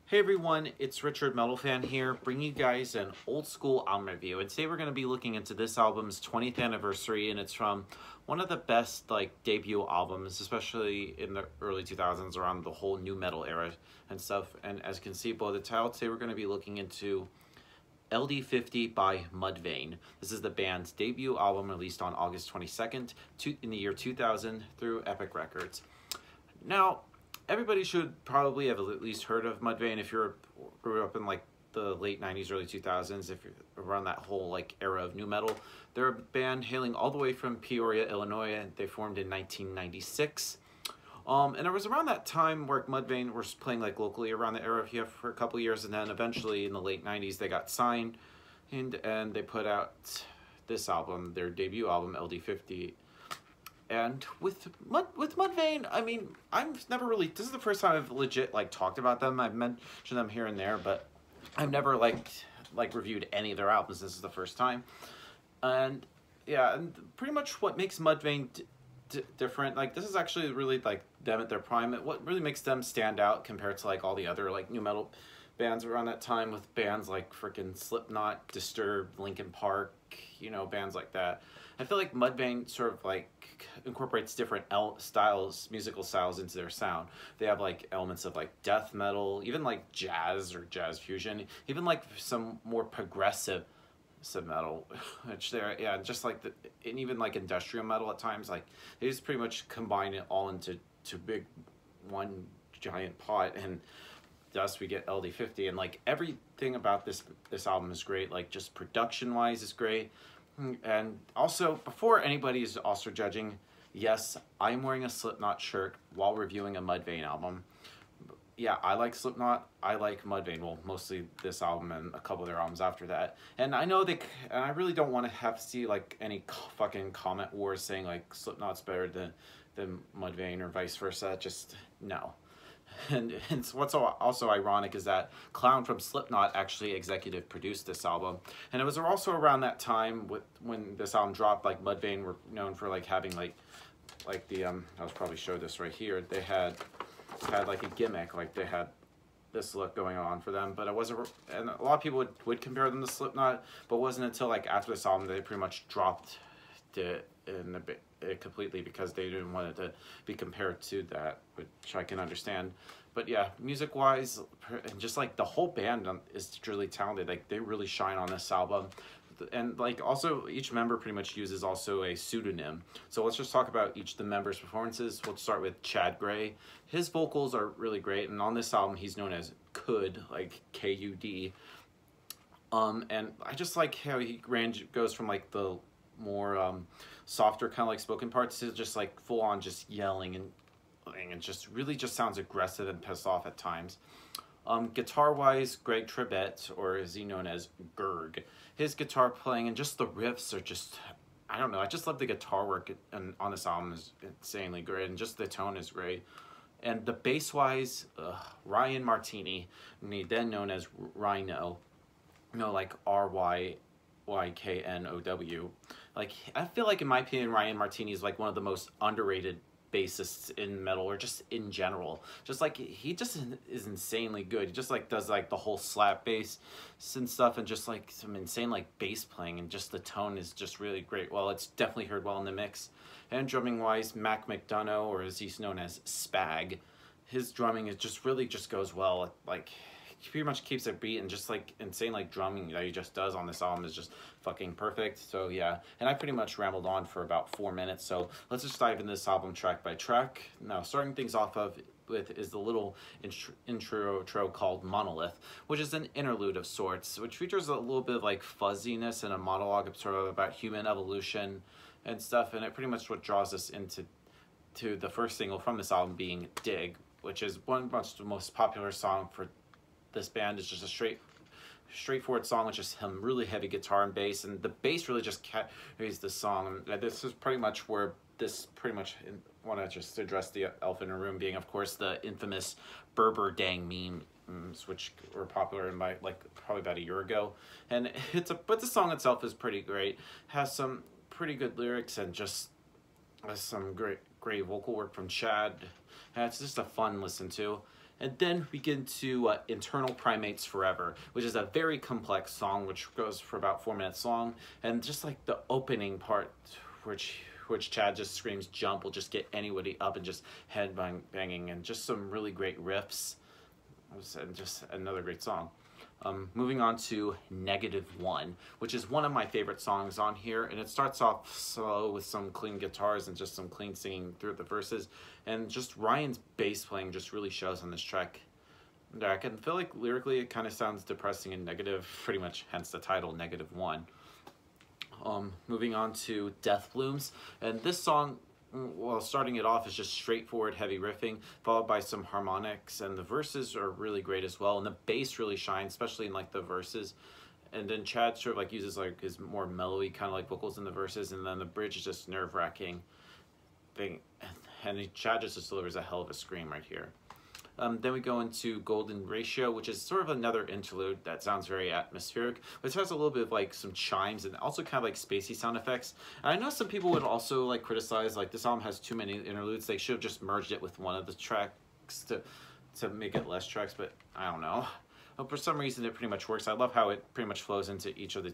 Hey everyone, it's Richard Metal Fan here, bringing you guys an old school album review. And today we're going to be looking into this album's 20th anniversary, and it's from one of the best debut albums, especially in the early 2000s, around the whole new metal era and stuff. And as you can see below the title, today we're going to be looking into LD50 by Mudvayne. This is the band's debut album, released on August 22nd in the year 2000 through Epic Records. Now, everybody should probably have at least heard of Mudvayne if you grew up in the late 90s, early 2000s, if you're around that whole era of new metal. They're a band hailing all the way from Peoria, Illinois, and they formed in 1996. And it was around that time where Mudvayne was playing locally around the era here for a couple years, and then eventually in the late 90s they got signed and they put out this album, their debut album, LD50. And with Mudvayne, I mean, I've never really, this is the first time I've legit talked about them. I've mentioned them here and there, but I've never reviewed any of their albums. This is the first time. And yeah, and pretty much what makes Mudvayne different, this is actually really them at their prime. What really makes them stand out compared to all the other new metal bands around that time, with bands like freaking Slipknot, Disturbed, Linkin Park, you know, bands like that. I feel like Mudvayne sort of incorporates different musical styles into their sound. They have elements of death metal, even jazz or jazz fusion, even some more progressive metal, which just and even industrial metal at times. They just pretty much combine it all into big one giant pot, and thus we get LD50. And everything about this album is great. Just production wise is great. And also, before anybody is also judging, yes, I'm wearing a Slipknot shirt while reviewing a Mudvayne album. Yeah, I like Slipknot, I like Mudvayne, well, mostly this album and a couple of their albums after that. And I know and I really don't want to have to see any fucking comment wars saying Slipknot's better than Mudvayne or vice versa. Just no. And what's also ironic is that Clown from Slipknot actually executive produced this album. And it was also around that time when this album dropped, Mudvayne were known for having I'll probably show this right here. They had a gimmick, they had this look going on for them, but it wasn't, and a lot of people would compare them to Slipknot, but it wasn't until after this album they pretty much dropped it completely, because they didn't want it to be compared to that, which I can understand. But yeah, music wise, and just the whole band is really talented. They really shine on this album. And also each member pretty much uses also a pseudonym. So let's just talk about each of the members' performances. We'll start with Chad Gray. His vocals are really great, and on this album he's known as Kud, K-U-D. And I just like how he goes from the more softer kind of spoken parts to just full on just yelling and just really just sounds aggressive and pissed off at times. Guitar wise, Greg Tribbett, or is he known as Gerg, his guitar playing and just the riffs are just, I don't know, I just love the guitar work on this album is insanely great, and just the tone is great. And the bass wise, Ryan Martini, then known as Rhino, R-Y-Y-K-N-O-W. I feel in my opinion, Ryan Martini is one of the most underrated bassists in metal, or just in general. Just he just is insanely good. He just does the whole slap bass and stuff, and just some insane bass playing, and just the tone is just really great. Well, it's definitely heard well in the mix. And drumming wise, Mac McDonough, or as he's known as Spag, his drumming is just really just goes well. He pretty much keeps a beat, and just insane drumming that he just does on this album is just fucking perfect. So yeah, and I pretty much rambled on for about 4 minutes, so let's just dive into this album track by track. Now, starting things off with is the little intro called Monolith, which is an interlude of sorts, which features a little bit of fuzziness and a monologue sort of about human evolution and stuff, and it pretty much what draws us into the first single from this album, being Dig, which is the most popular song for this band. Is just a straightforward song with just some really heavy guitar and bass, and the bass really just carries the song. This is pretty much where want to just address the elephant in the room, being of course the infamous Berber deng memes, which were popular in my probably about a year ago. And but the song itself is pretty great, has some pretty good lyrics, and just has some great vocal work from Chad, and it's just a fun listen to. And then we get into Internal Primates Forever, which is a very complex song, which goes for about 4 minutes long. And just like the opening part, which Chad just screams jump, will just get anybody up and just head banging, and just some really great riffs. And just another great song. Moving on to -1, which is one of my favorite songs on here, and it starts off slow with some clean guitars and just some clean singing through the verses, and just Ryan's bass playing just really shows on this track. I can feel like lyrically it kind of sounds depressing and negative, pretty much hence the title, -1. Moving on to Death Blooms, and this song, well, starting it off is just straightforward heavy riffing, followed by some harmonics, and the verses are really great as well, and the bass really shines, especially in like the verses. And then Chad sort of like uses like his more mellowy kind of like vocals in the verses, and then the bridge is just nerve-wracking thing, and Chad just delivers a hell of a scream right here. Then we go into Golden Ratio, which is sort of another interlude that sounds very atmospheric, but it has a little bit of like some chimes and also kind of like spacey sound effects. And I know some people would also like criticize like this album has too many interludes. They should have just merged it with one of the tracks to make it less tracks, but I don't know. But for some reason it pretty much works. I love how it pretty much flows into each of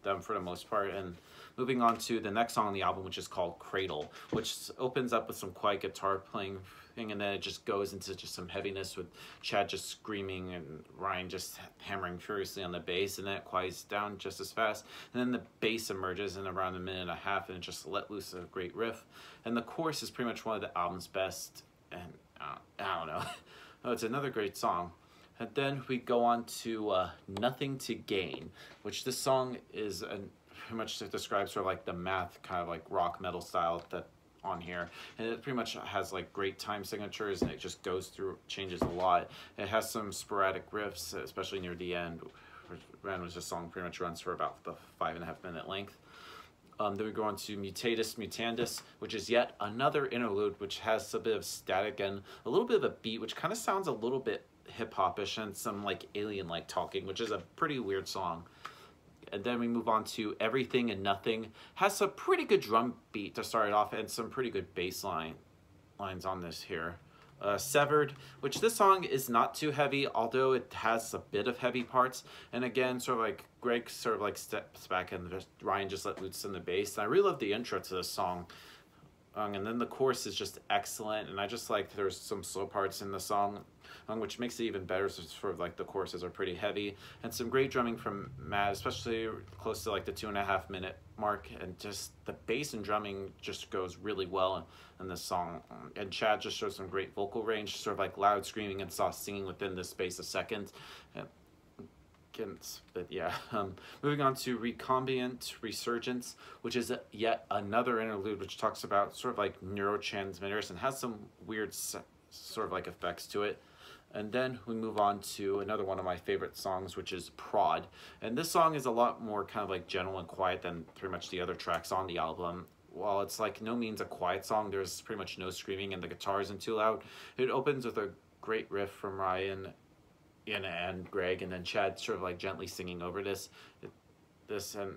them for the most part. And moving on to the next song on the album, which is called Cradle, which opens up with some quiet guitar playing, and then it just goes into just some heaviness with Chad just screaming and Ryan just hammering furiously on the bass, and then it quiets down just as fast, and then the bass emerges in around 1.5 minutes and it just let loose a great riff, and the chorus is pretty much one of the album's best, and I don't know. Oh, it's another great song. And then we go on to Nothing to Gain, which this song is pretty much describes sort of like the math kind of like rock metal style that on here, and it pretty much has like great time signatures, and it just goes through, changes a lot. It has some sporadic riffs, especially near the end, which this song pretty much runs for about the 5.5 minute length. Then we go on to Mutatis Mutandis, which is yet another interlude, which has a bit of static and a little bit of a beat, which kind of sounds a little bit hip-hop-ish and some like alien-like talking, which is a pretty weird song. And then we move on to Everything and Nothing. Has a pretty good drum beat to start it off and some pretty good bass lines on this here. Severed, which this song is not too heavy, although it has a bit of heavy parts. And again, sort of like Greg sort of like steps back and Ryan just let loose in the bass. And I really love the intro to this song. And then the chorus is just excellent, and I just like there's some slow parts in the song, which makes it even better. So sort of like the choruses are pretty heavy, and some great drumming from Matt, especially close to like the 2.5 minute mark, and just the bass and drumming just goes really well in this song. And Chad just shows some great vocal range, sort of like loud screaming and soft singing within the space of seconds. But yeah, moving on to Recombinant Resurgence, which is yet another interlude which talks about sort of like neurotransmitters and has some weird sort of like effects to it. And then we move on to another one of my favorite songs, which is Prod. And this song is a lot more kind of like gentle and quiet than pretty much the other tracks on the album. While it's like no means a quiet song, there's pretty much no screaming and the guitar isn't too loud. It opens with a great riff from Ryan and Greg, and then Chad sort of like gently singing over this, and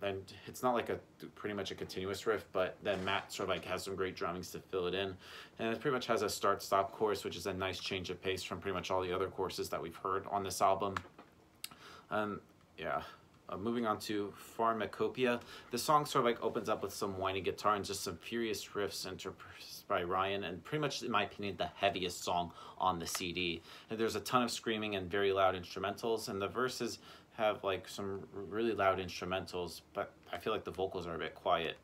it's not like pretty much a continuous riff, but then Matt sort of like has some great drummings to fill it in, and it pretty much has a start-stop chorus, which is a nice change of pace from pretty much all the other choruses that we've heard on this album. Yeah. Moving on to Pharmacopia, the song sort of like opens up with some whiny guitar and just some furious riffs interspersed by Ryan, and pretty much, in my opinion, the heaviest song on the CD. And there's a ton of screaming and very loud instrumentals, and the verses have like some really loud instrumentals, but I feel like the vocals are a bit quiet.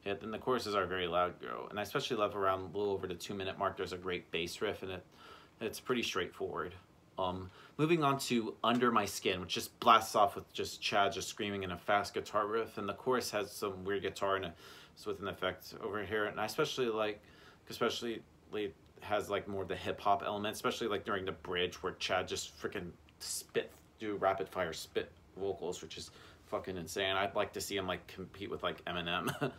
Yeah, and the choruses are very loud, and I especially love around a little over the 2 minute mark, there's a great bass riff, and it's pretty straightforward. Moving on to Under My Skin, which just blasts off with just Chad just screaming in a fast guitar riff, and the chorus has some weird guitar and with an effect over here, and I especially has like more of the hip hop element, especially like during the bridge where Chad just freaking do rapid fire spit vocals, which is fucking insane. I'd like to see him like compete with like Eminem.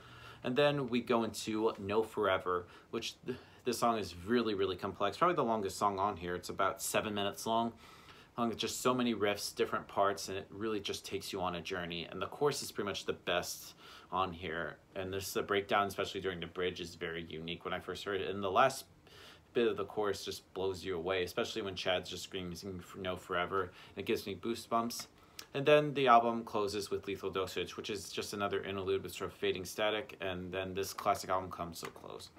And then we go into No Forever, which this song is really, really complex. Probably the longest song on here. It's about 7 minutes long. Just so many riffs, different parts, and it really just takes you on a journey. And the chorus is pretty much the best on here. And the breakdown, especially during the bridge, is very unique when I first heard it. And the last bit of the chorus just blows you away, especially when Chad's just screaming no forever, and it gives me boost bumps. And then the album closes with Lethal Dosage, which is just another interlude with sort of fading static, and then this classic album comes to a close.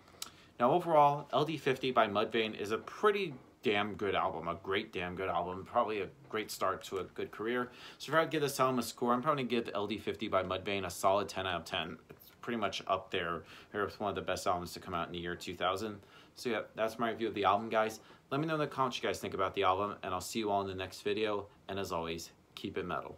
Now overall, LD50 by Mudvayne is a pretty damn good album, a great damn good album, probably a great start to a good career. So if I had to give this album a score, I'm probably going to give LD50 by Mudvayne a solid 10 out of 10. It's pretty much up there. It's one of the best albums to come out in the year 2000. So yeah, that's my review of the album, guys. Let me know in the comments what you guys think about the album, and I'll see you all in the next video. And as always, keep it metal.